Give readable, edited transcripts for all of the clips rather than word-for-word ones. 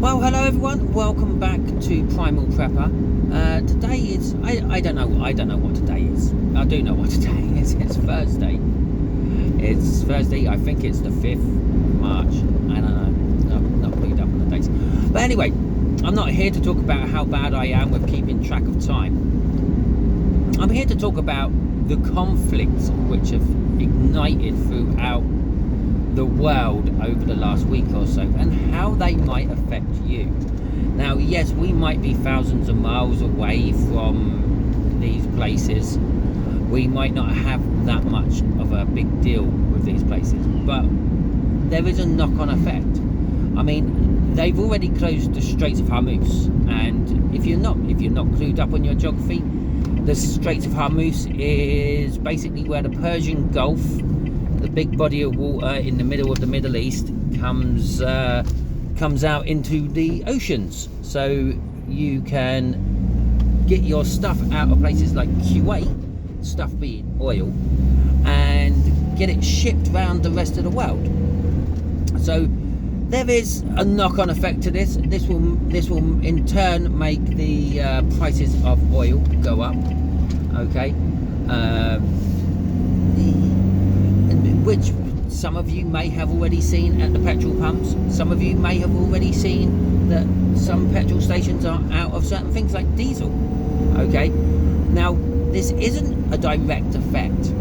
Well, hello everyone. Welcome back to Primal Prepper. Today is I don't know what today is. I do know what today is. It's Thursday. It's Thursday. I think it's the 5th of March. I don't know. I'm not clued up on the dates. But anyway, I'm not here to talk about how bad I am with keeping track of time. I'm here to talk about the conflicts which have ignited throughout the world over the last week or so, and how they might affect you. Now, yes, we might be thousands of miles away from these places. We might not have that much of a big deal with these places, but there is a knock-on effect. I mean, they've already closed the Straits of Hormuz, and if you're not clued up on your geography, the Straits of Hormuz is basically where the Persian Gulf, the big body of water in the middle of the Middle East, comes out into the oceans, so you can get your stuff out of places like Kuwait, stuff being oil, and get it shipped around the rest of the world. So there is a knock-on effect to this. This will in turn make the prices of oil go up. Okay. Which some of you may have already seen at the petrol pumps. Some of you may have already seen that some petrol stations are out of certain things like diesel. Okay, now this isn't a direct effect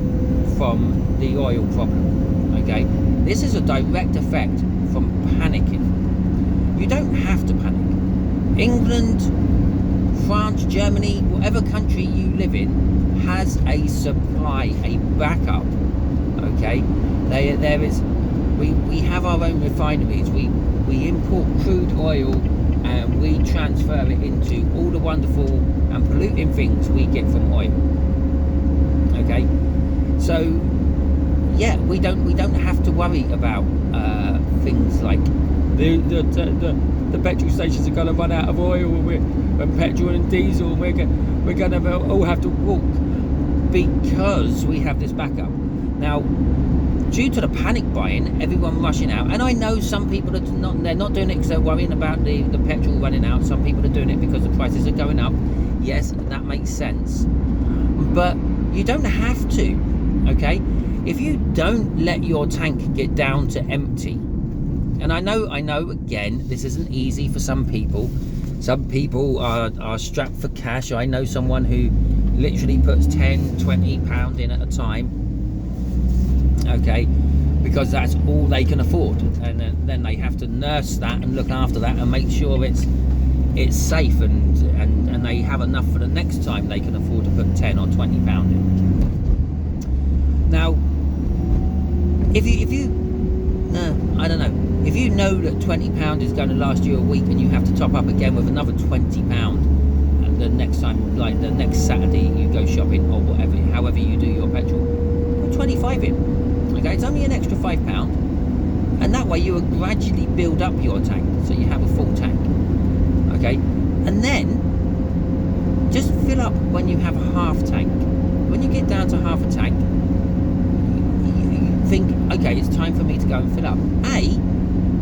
from the oil problem. Okay, this is a direct effect from panicking. You don't have to panic. England, France, Germany, whatever country you live in has a supply, a backup. Okay, there is. We have our own refineries. We import crude oil and we transfer it into all the wonderful and polluting things we get from oil. Okay, so yeah, we don't have to worry about things like the petrol stations are going to run out of oil and petrol and diesel. We're going to all have to walk because we have this backup. Now, due to the panic buying, everyone rushing out, and I know some people they're not doing it because they're worrying about the petrol running out. Some people are doing it because the prices are going up. Yes, that makes sense, but you don't have to. Okay, if you don't let your tank get down to empty, and I know again, this isn't easy for some people. Some people are strapped for cash. I know someone who literally puts 10, 20 pound in at a time. Okay, because that's all they can afford, and then they have to nurse that and look after that and make sure it's safe, and they have enough for the next time they can afford to put 10 or 20 pound in. Now, if you I don't know, if you know that 20 pound is going to last you a week and you have to top up again with another 20 pound the next time, like the next Saturday you go shopping or whatever, however you do your petrol, put 25 in. Okay, it's only an extra £5, and that way you will gradually build up your tank so you have a full tank. Okay, and then just fill up when you have a half tank. When you get down to half a tank, you think, okay, it's time for me to go and fill up.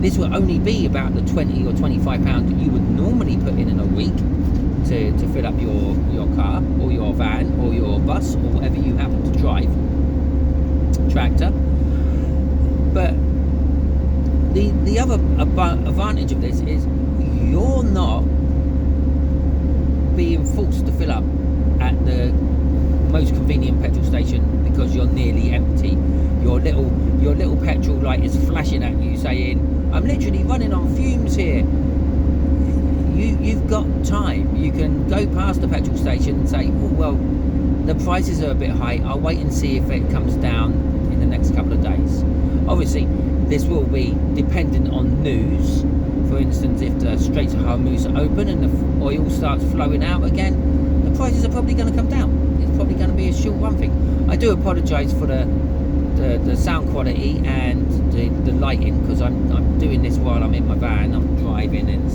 This will only be about the 20 or 25 pounds that you would normally put in a week to fill up your car or your van or your bus or whatever you happen to drive, tractor. But the other advantage of this is you're not being forced to fill up at the most convenient petrol station because you're nearly empty. Your little petrol light is flashing at you saying, I'm literally running on fumes here. You've got time. You can go past the petrol station and say, oh well, the prices are a bit high, I'll wait and see if it comes down in the next couple of days. Obviously, this will be dependent on news. For instance, if the Straits of Hormuz are open and the oil starts flowing out again, the prices are probably going to come down. It's probably going to be a short run thing. I do apologise for the sound quality and the lighting, because I'm doing this while I'm in my van, I'm driving, and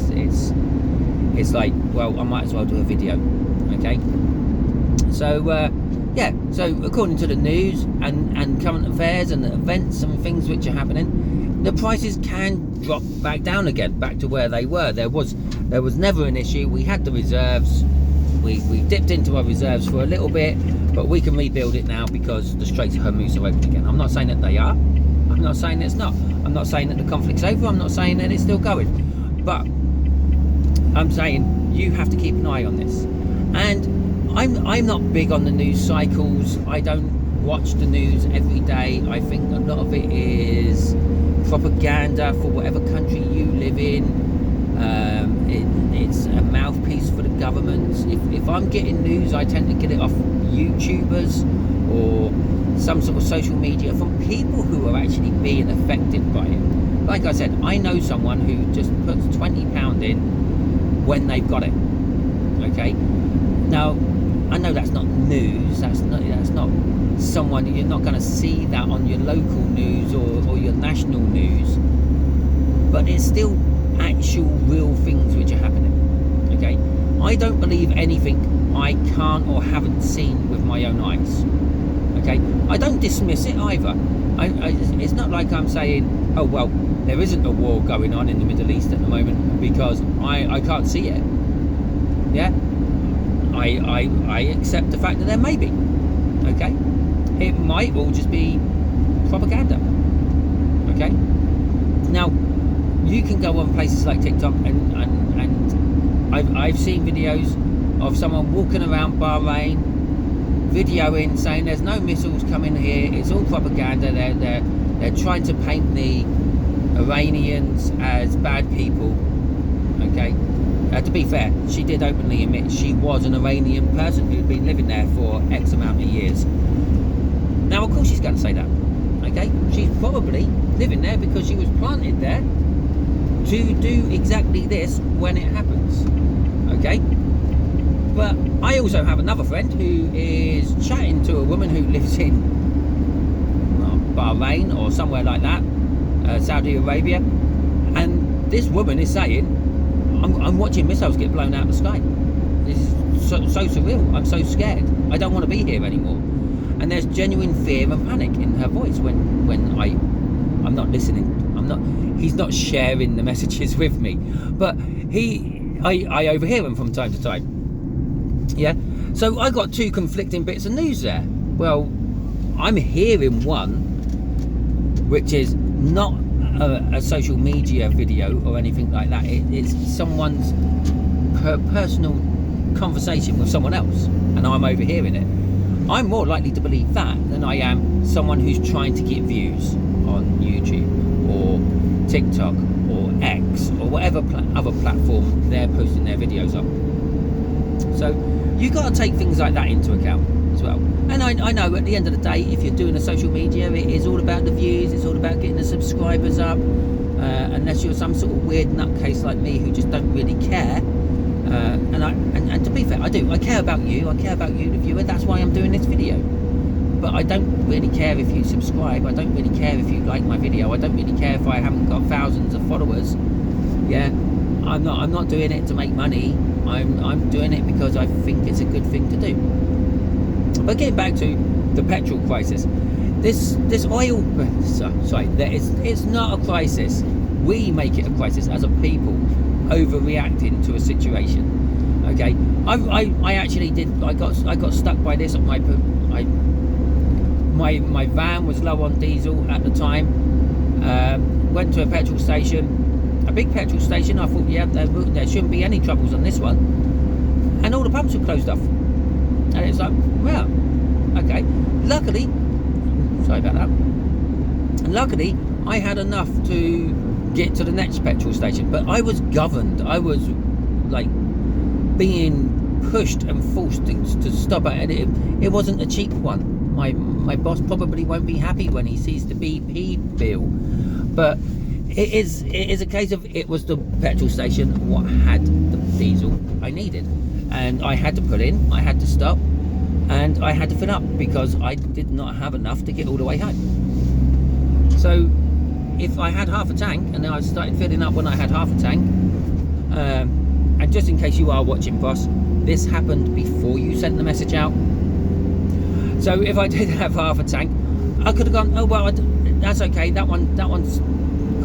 it's like, well, I might as well do a video. Okay, so yeah, so according to the news and current affairs and the events and things which are happening, the prices can drop back down again, back to where they were. There was never an issue. We had the reserves. We dipped into our reserves for a little bit, but we can rebuild it now because the Straits of Hormuz are open again. I'm not saying that they are. I'm not saying it's not. I'm not saying that the conflict's over. I'm not saying that it's still going. But I'm saying you have to keep an eye on this. And I'm not big on the news cycles. I don't watch the news every day. I think a lot of it is propaganda for whatever country you live in. It's a mouthpiece for the government. If I'm getting news, I tend to get it off YouTubers or some sort of social media from people who are actually being affected by it. Like I said, I know someone who just puts £20 in when they've got it. Okay, now I know that's not news. That's not someone. You're not going to see that on your local news or your national news, but it's still actual real things which are happening. Okay, I don't believe anything I can't or haven't seen with my own eyes. Okay, I don't dismiss it either. It's not like I'm saying, oh well, there isn't a war going on in the Middle East at the moment because I can't see it. Yeah, I accept the fact that there may be. Okay, it might all just be propaganda. Okay, now you can go on places like TikTok and I've seen videos of someone walking around Bahrain videoing saying there's no missiles coming here, it's all propaganda. They're trying to paint the Iranians as bad people. Okay, to be fair, she did openly admit she was an Iranian person who'd been living there for X amount of years. Now of course she's going to say that. Okay, she's probably living there because she was planted there to do exactly this when it happens. Okay, but I also have another friend who is chatting to a woman who lives in Bahrain or somewhere like that, Saudi Arabia, and this woman is saying, I'm watching missiles get blown out of the sky. This is so surreal. I'm so scared. I don't want to be here anymore. And there's genuine fear and panic in her voice when I'm not listening. He's not sharing the messages with me, but I overhear him from time to time. Yeah, so I got two conflicting bits of news there. Well, I'm hearing one, which is not a social media video or anything like that. It's someone's personal conversation with someone else, and I'm overhearing it. I'm more likely to believe that than I am someone who's trying to get views on YouTube or TikTok or X or whatever other platform they're posting their videos on. So you got to take things like that into account as well. And I know at the end of the day, if you're doing a social media, it is all about the views, it's all about getting the subscribers up, unless you're some sort of weird nutcase like me who just don't really care. And to be fair, I care about you, the viewer. That's why I'm doing this video. But I don't really care if you subscribe. I don't really care if you like my video. I don't really care if I haven't got thousands of followers. Yeah, I'm not doing it to make money. I'm doing it because I think it's a good thing to do. But getting back to the petrol crisis, this oil, sorry, it's not a crisis. We make it a crisis as a people, overreacting to a situation. Okay, I actually did. I got stuck by this. My van was low on diesel at the time. Went to a petrol station, a big petrol station. I thought, yeah, there shouldn't be any troubles on this one, and all the pumps were closed off. And it's like, well, okay. Luckily, sorry about that. And luckily, I had enough to get to the next petrol station, but I was governed. I was like being pushed and forced to stop at it. It wasn't a cheap one. My boss probably won't be happy when he sees the BP bill, but it is a case of it was the petrol station what had the diesel I needed, and I had to put in, I had to stop, and I had to fill up because I did not have enough to get all the way home. So if I had half a tank, and then I started filling up when I had half a tank, and just in case you are watching, boss, this happened before you sent the message out. So if I did have half a tank, I could have gone, oh well, that's okay, that one's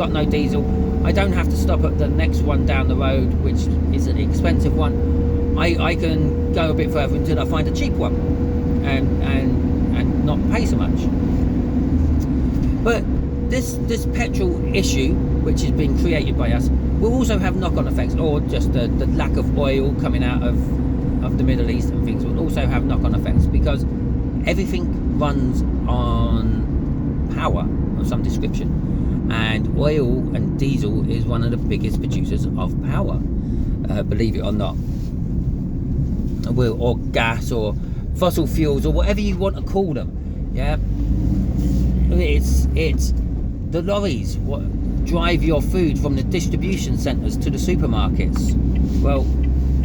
got no diesel, I don't have to stop at the next one down the road, which is an expensive one. I can go a bit further until I find a cheap one and not pay so much. But this petrol issue, which has been created by us, will also have knock-on effects, or just the lack of oil coming out of the Middle East and things will also have knock-on effects, because everything runs on power of some description, and oil and diesel is one of the biggest producers of power, believe it or not, or gas or fossil fuels or whatever you want to call them. Yeah, it's the lorries what drive your food from the distribution centres to the supermarkets. Well,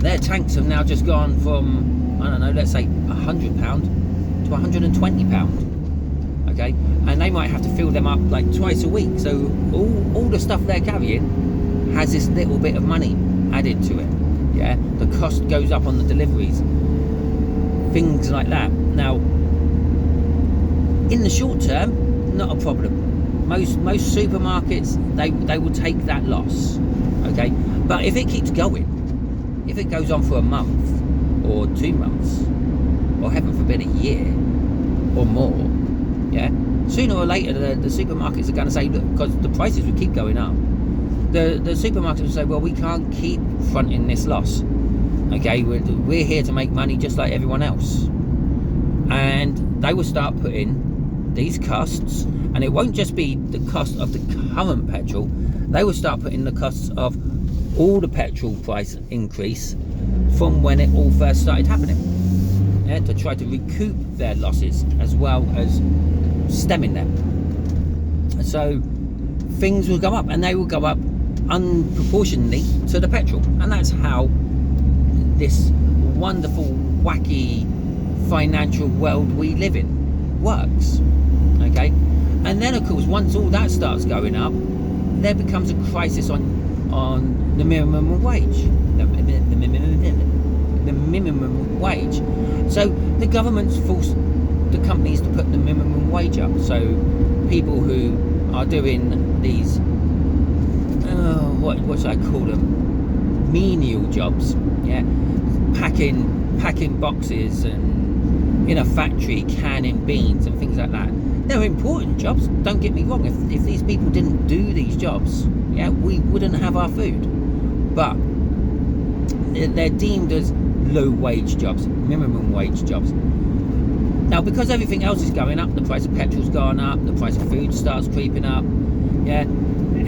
their tanks have now just gone from, I don't know, let's say £100 to £120. Okay, and they might have to fill them up like twice a week. So all the stuff they're carrying has this little bit of money added to it. Yeah, the cost goes up on the deliveries, things like that. Now, in the short term, not a problem. Most supermarkets, they will take that loss. Okay, but if it keeps going, if it goes on for a month or 2 months, or heaven forbid a year or more, yeah, sooner or later the supermarkets are going to say, look, because the prices will keep going up, the supermarkets will say, well, we can't keep fronting this loss. Okay, we're here to make money just like everyone else, and they will start putting these costs, and it won't just be the cost of the current petrol, they will start putting the costs of all the petrol price increase from when it all first started happening, yeah, to try to recoup their losses as well as stemming them. So things will go up, and they will go up unproportionately to the petrol, and that's how this wonderful, wacky financial world we live in works. Okay, and then of course, once all that starts going up, there becomes a crisis on the minimum wage, the minimum wage. So the government's forced the companies to put the minimum wage up. So people who are doing these, what should I call them, menial jobs, yeah, packing boxes and in a factory canning beans and things like that. They're important jobs, don't get me wrong. If these people didn't do these jobs, yeah, we wouldn't have our food. But they're deemed as low wage jobs, minimum wage jobs. Now, because everything else is going up, the price of petrol's gone up, the price of food starts creeping up, yeah,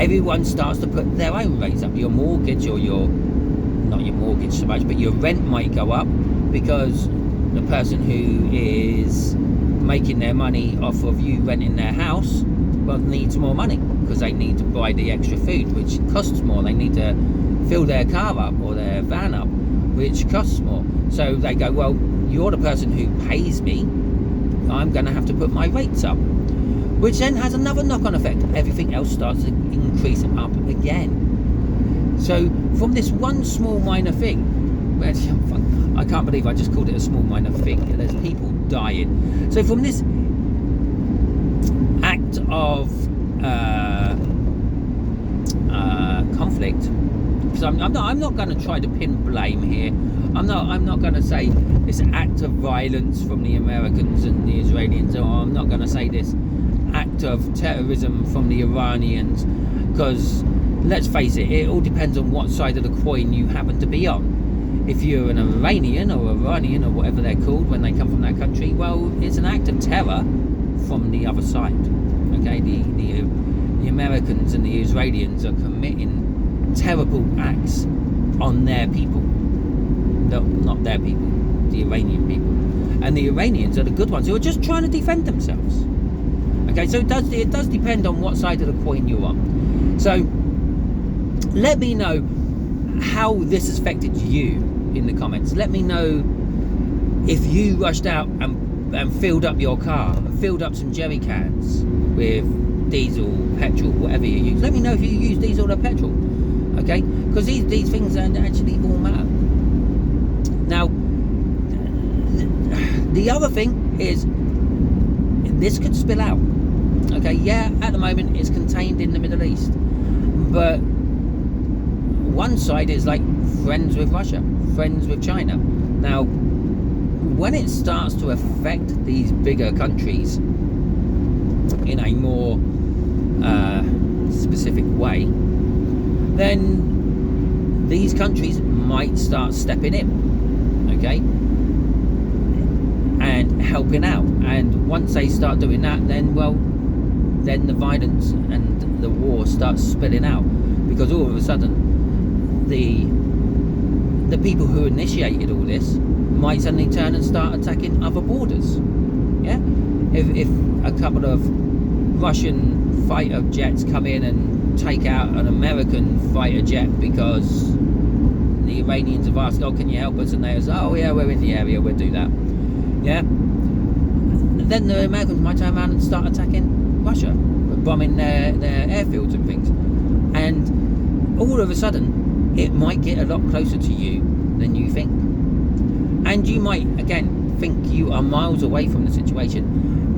everyone starts to put their own rates up. Your mortgage, or not your mortgage so much, but your rent might go up, because the person who is making their money off of you renting their house, well, needs more money, because they need to buy the extra food, which costs more. They need to fill their car up or their van up, which costs more. So they go, well, you're the person who pays me, I'm going to have to put my rates up, which then has another knock-on effect. Everything else starts to increase up again. So from this one small minor thing, I can't believe I just called it a small minor thing. There's people dying. So from this act of conflict, because I'm not going to try to pin blame here. I'm not going to say this act of violence from the Americans and the Israelis, or I'm not going to say this act of terrorism from the Iranians, because let's face it all depends on what side of the coin you happen to be on. If you're an Iranian or whatever they're called when they come from that country, well, it's an act of terror from the other side. Okay, the Americans and the Israelis are committing terrible acts on their people. No, not their people, the Iranian people. And the Iranians are the good ones who are just trying to defend themselves. Okay, so it does depend on what side of the coin you're on. So let me know how this has affected you in the comments. Let me know if you rushed out and filled up your car, filled up some jerry cans with diesel, petrol, whatever you use. Let me know if you use diesel or petrol, okay? Because these things actually all matter. Now, the other thing is, this could spill out. Okay, yeah, at the moment it's contained in the Middle East, But one side is like friends with Russia, friends with China. Now, when it starts to affect these bigger countries in a more specific way, then these countries might start stepping in, okay, and helping out. And once they start doing that, then the violence and the war starts spilling out, because all of a sudden the people who initiated all this might suddenly turn and start attacking other borders. Yeah, if a couple of Russian fighter jets come in and take out an American fighter jet because the Iranians have asked, "Oh, can you help us?" and they say, "Oh yeah, we're in the area, we'll do that." Yeah, then the Americans might turn around and start attacking Russia, bombing their airfields and things, and all of a sudden it might get a lot closer to you than you think, and you might again think you are miles away from the situation.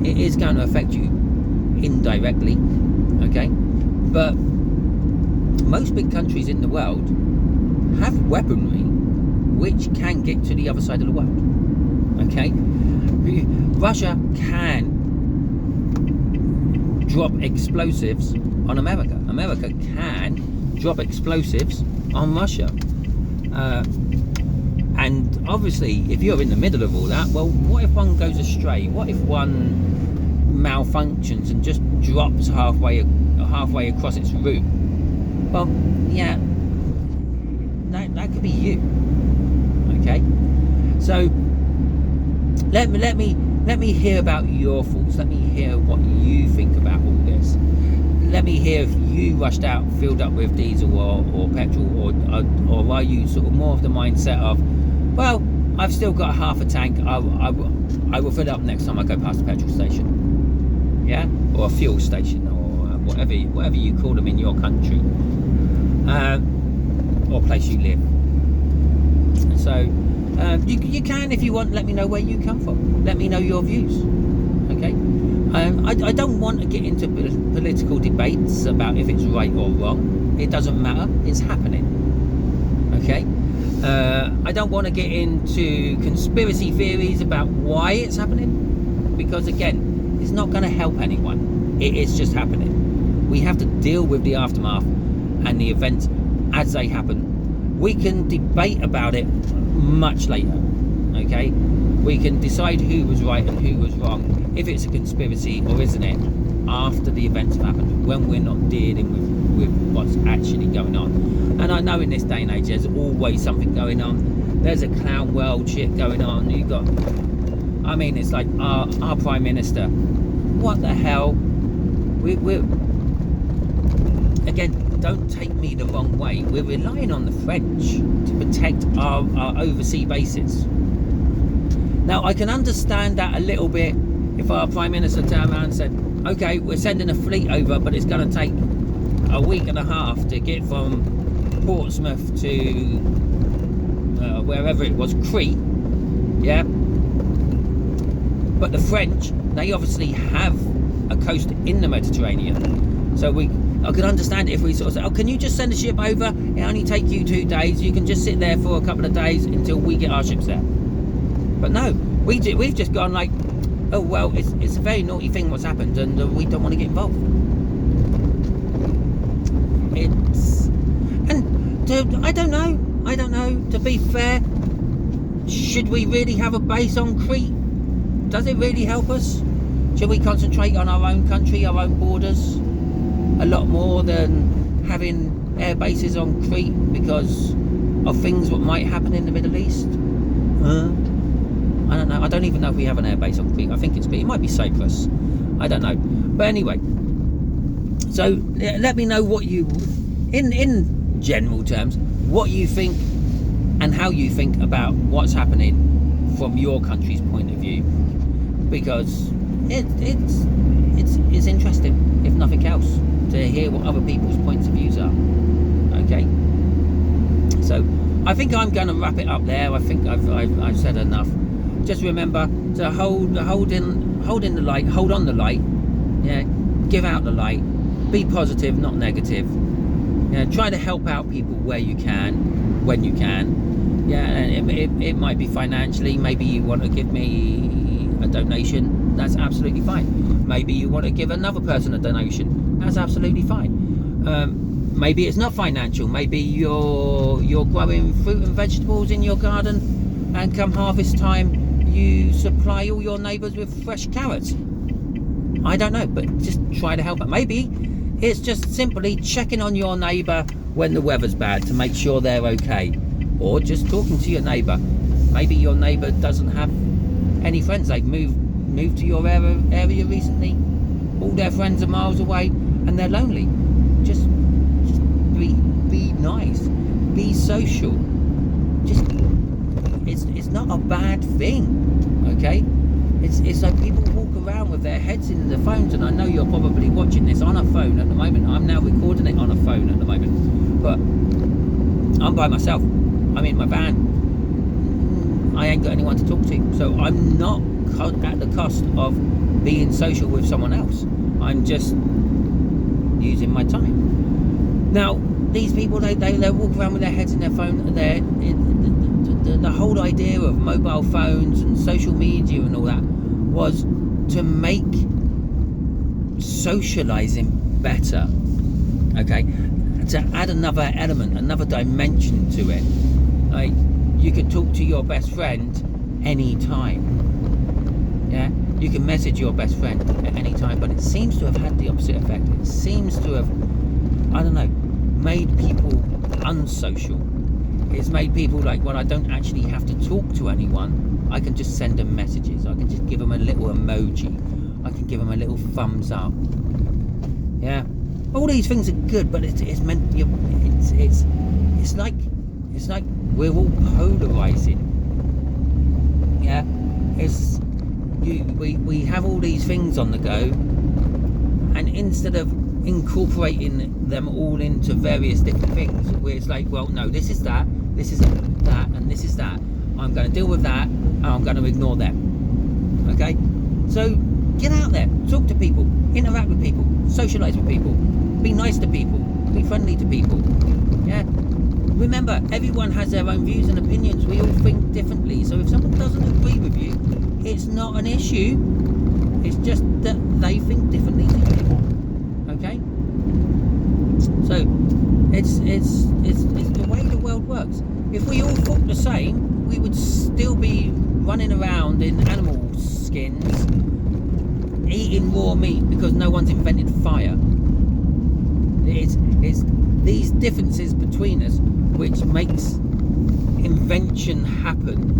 It is going to affect you indirectly, okay, but most big countries in the world have weaponry which can get to the other side of the world, okay. Russia can drop explosives on America. America can drop explosives on Russia. And obviously, if you're in the middle of all that, well, what if one goes astray? What if one malfunctions and just drops halfway across its route? Well, yeah, that could be you. Okay, so let me hear about your thoughts. Let me hear what you think about all this. Let me hear if you rushed out, filled up with diesel or petrol, or are you sort of more of the mindset of, well, I've still got half a tank. I will fill it up next time I go past the petrol station. Yeah, or a fuel station, or whatever you call them in your country, or place you live. So you can, if you want, let me know where you come from. Let me know your views. Okay. I don't want to get into political debates about if it's right or wrong. It doesn't matter. It's happening. Okay. I don't want to get into conspiracy theories about why it's happening, because again, it's not going to help anyone. It is just happening. We have to deal with the aftermath and the events as they happen. We can debate about it much later. Okay. We can decide who was right and who was wrong, if it's a conspiracy or isn't it, after the events have happened, when we're not dealing with what's actually going on. And I know in this day and age there's always something going on. There's a clown world shit going on. You've got, I mean, it's like our Prime Minister. What the hell? We're again, don't take me the wrong way. We're relying on the French to protect our overseas bases. Now, I can understand that a little bit if our Prime Minister turned around and said, okay, we're sending a fleet over, but it's going to take a week and a half to get from Portsmouth to wherever it was, Crete, yeah? But the French, they obviously have a coast in the Mediterranean. So I could understand it if we sort of say, oh, can you just send a ship over? It only take you 2 days. You can just sit there for a couple of days until we get our ships there. But no, we've just gone like, oh, well, it's a very naughty thing what's happened, and we don't want to get involved. I don't know, to be fair, should we really have a base on Crete? Does it really help us? Should we concentrate on our own country, our own borders, a lot more than having air bases on Crete because of things that might happen in the Middle East? I don't know. I don't even know if we have an air base on Crete. I think it might be Cyprus. I don't know. But anyway, so let me know what you, in general terms, what you think and how you think about what's happening from your country's point of view, because it's interesting, if nothing else, to hear what other people's points of views are. Okay. So I think I'm going to wrap it up there. I think I've said enough. Just remember to hold in the light, hold on the light, yeah, give out the light, be positive, not negative, Yeah, try to help out people where you can, when you can. Yeah, and it might be financially. Maybe you want to give me a donation. That's absolutely fine. Maybe you want to give another person a donation. That's absolutely fine. Maybe it's not financial. Maybe you're growing fruit and vegetables in your garden, and come harvest time, you supply all your neighbours with fresh carrots. I don't know, but just try to help out. Maybe it's just simply checking on your neighbour when the weather's bad to make sure they're okay, or just talking to your neighbour. Maybe your neighbour doesn't have any friends. They've moved to your area recently. All their friends are miles away and they're lonely. Just be nice, be social. Just it's not a bad thing, okay? It's like people walk around with their heads in the phones, and I know you're probably watching this on a phone at the moment. I'm now recording it on a phone at the moment, but I'm by myself. I'm in my van. I ain't got anyone to talk to, so I'm not at the cost of being social with someone else. I'm just using my time. Now, these people, they walk around with their heads in their phone. The whole idea of mobile phones and social media and all that was to make socializing better, okay? To add another element, another dimension to it. Like, you can talk to your best friend anytime. Yeah, you can message your best friend at any time, but it seems to have had the opposite effect. It seems to have, I don't know, made people unsocial. It's made people like, well, I don't actually have to talk to anyone. I can just send them messages. I can just give them a little emoji. I can give them a little thumbs up. Yeah, all these things are good, but it's meant. It's like we're all polarizing. Yeah, we have all these things on the go, and instead of incorporating them all into various different things, where it's like, well, no, this is that, this is that, and this is that. I'm going to deal with that, and I'm going to ignore them. Okay, so get out there, talk to people, interact with people, socialize with people, be nice to people, be friendly to people. Yeah, remember, everyone has their own views and opinions. We all think differently, so if someone doesn't agree with you, it's not an issue. It's just that they think differently to you. Okay, so it's the way the world works. If we all thought the same, we would still be running around in animal skins, eating raw meat because no one's invented fire. It's these differences between us which makes invention happen.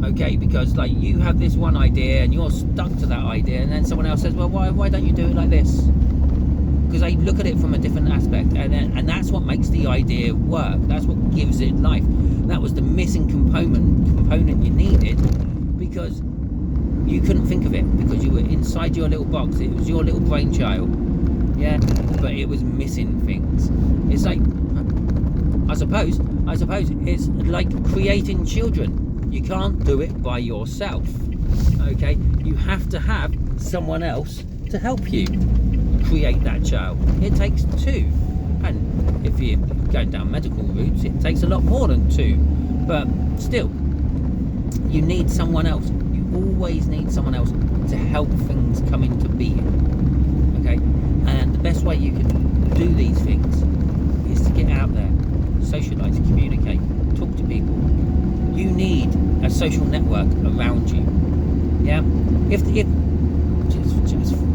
Okay, because like you have this one idea and you're stuck to that idea, and then someone else says, well, why don't you do it like this? Because they look at it from a different aspect, and that's what makes the idea work. That's what gives it life. That was the missing component you needed, because you couldn't think of it, because you were inside your little box. It was your little brainchild, yeah, but it was missing things. It's like, I suppose it's like creating children. You can't do it by yourself, okay? You have to have someone else to help you create that child. It takes two, and if you're going down medical routes, it takes a lot more than two, but still, you need someone else. You always need someone else to help things come into being, okay? And the best way you can do these things is to get out there, socialize, communicate, talk to people. You need a social network around you. Yeah, if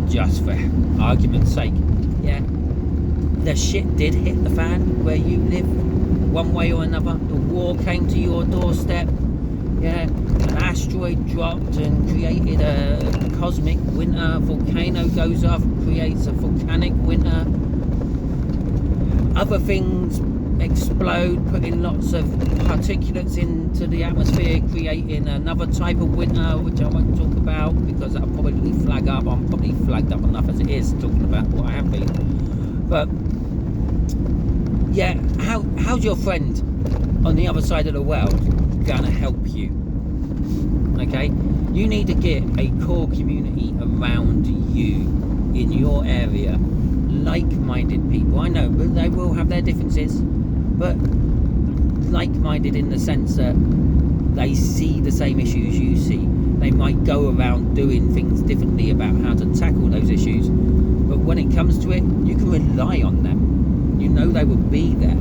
just for argument's sake, yeah, the shit did hit the fan where you live, one way or another. The war came to your doorstep. Yeah, an asteroid dropped and created a cosmic winter. A volcano goes off, creates a volcanic winter. Other things explode, putting lots of particulates into the atmosphere, creating another type of winter, which I won't talk about because that'll probably flag up. I'm probably flagged up enough as it is talking about what I have been. But yeah, how's your friend on the other side of the world gonna help you? Okay, you need to get a core community around you in your area, like-minded people. I know, but they will have their differences, but like-minded in the sense that they see the same issues you see. They might go around doing things differently about how to tackle those issues, but when it comes to it, you can rely on them. You know they will be there.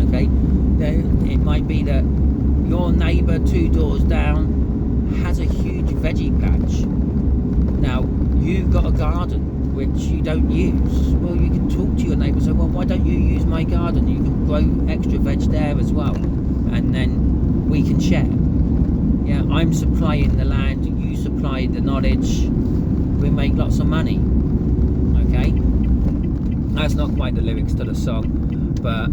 Okay, it might be that your neighbour 2 doors down has a huge veggie patch. Now, you've got a garden which you don't use. Well, you can talk to your neighbour and say, well, why don't you use my garden? You can grow extra veg there as well, and then we can share. Yeah, I'm supplying the land, you supply the knowledge, we make lots of money. Okay, that's not quite the lyrics to the song, but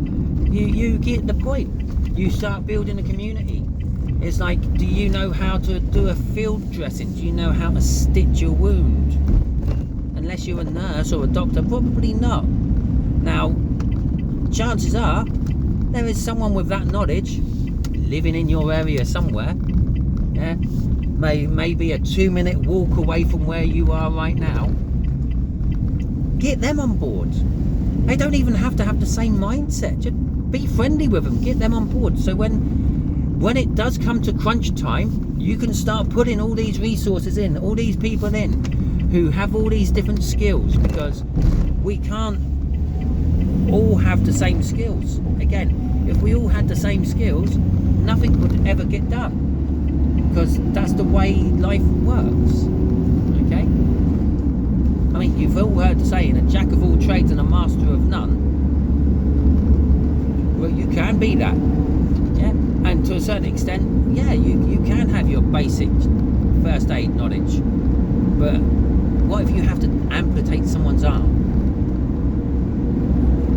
you get the point. You start building a community. It's like, do you know how to do a field dressing? Do you know how to stitch a wound? Unless you're a nurse or a doctor, probably not. Now, chances are there is someone with that knowledge living in your area somewhere. Yeah, maybe a 2-minute walk away from where you are right now. Get them on board. They don't even have to have the same mindset. Just be friendly with them. Get them on board. So when it does come to crunch time, you can start putting all these resources in, all these people in, who have all these different skills, because we can't all have the same skills. Again, if we all had the same skills, nothing would ever get done, because that's the way life works. Okay? I mean, you've all heard the saying, a jack of all trades and a master of none. Well, you can be that. Yeah? And to a certain extent, yeah, you can have your basic first aid knowledge. But what if you have to amputate someone's arm?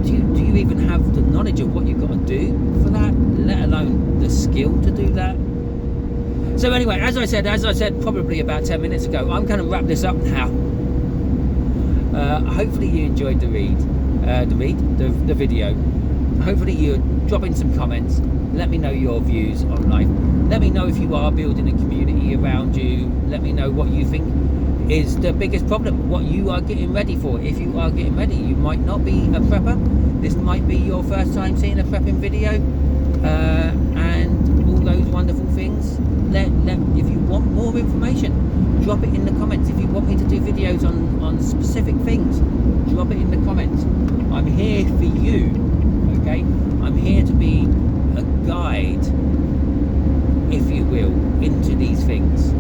Do you even have the knowledge of what you've got to do for that, let alone the skill to do that? So anyway, as I said probably about 10 minutes ago, I'm going to wrap this up now. Hopefully you enjoyed the video. Hopefully you're dropping some comments. Let me know your views on life. Let me know if you are building a community around you. Let me know what you think is the biggest problem, what you are getting ready for. If you are getting ready, you might not be a prepper. This might be your first time seeing a prepping video, and all those wonderful things. If you want more information, drop it in the comments. If you want me to do videos on specific things, drop it in the comments. I'm here for you. Okay, I'm here to be a guide, if you will, into these things.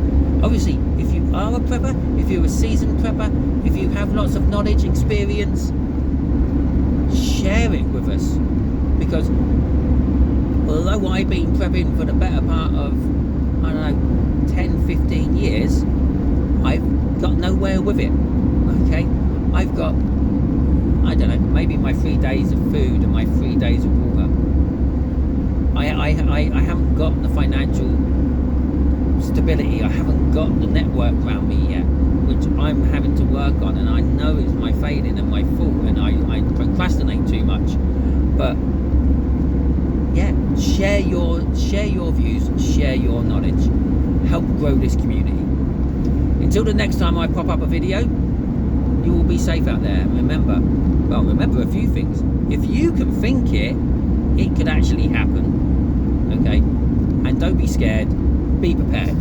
Obviously, if you are a prepper, if you're a seasoned prepper, if you have lots of knowledge, experience, share it with us. Because although I've been prepping for the better part of, I don't know, 10, 15 years, I've got nowhere with it. Okay, I've got, I don't know, maybe my 3 days of food and my 3 days of water. I haven't got the financial stability, I haven't got the network around me yet, which I'm having to work on, and I know it's my failing and my fault, and I procrastinate too much. But yeah, share your views, share your knowledge, help grow this community. Until the next time I pop up a video, you will be safe out there. Remember a few things. If you can think it could actually happen. Okay, and don't be scared, be prepared.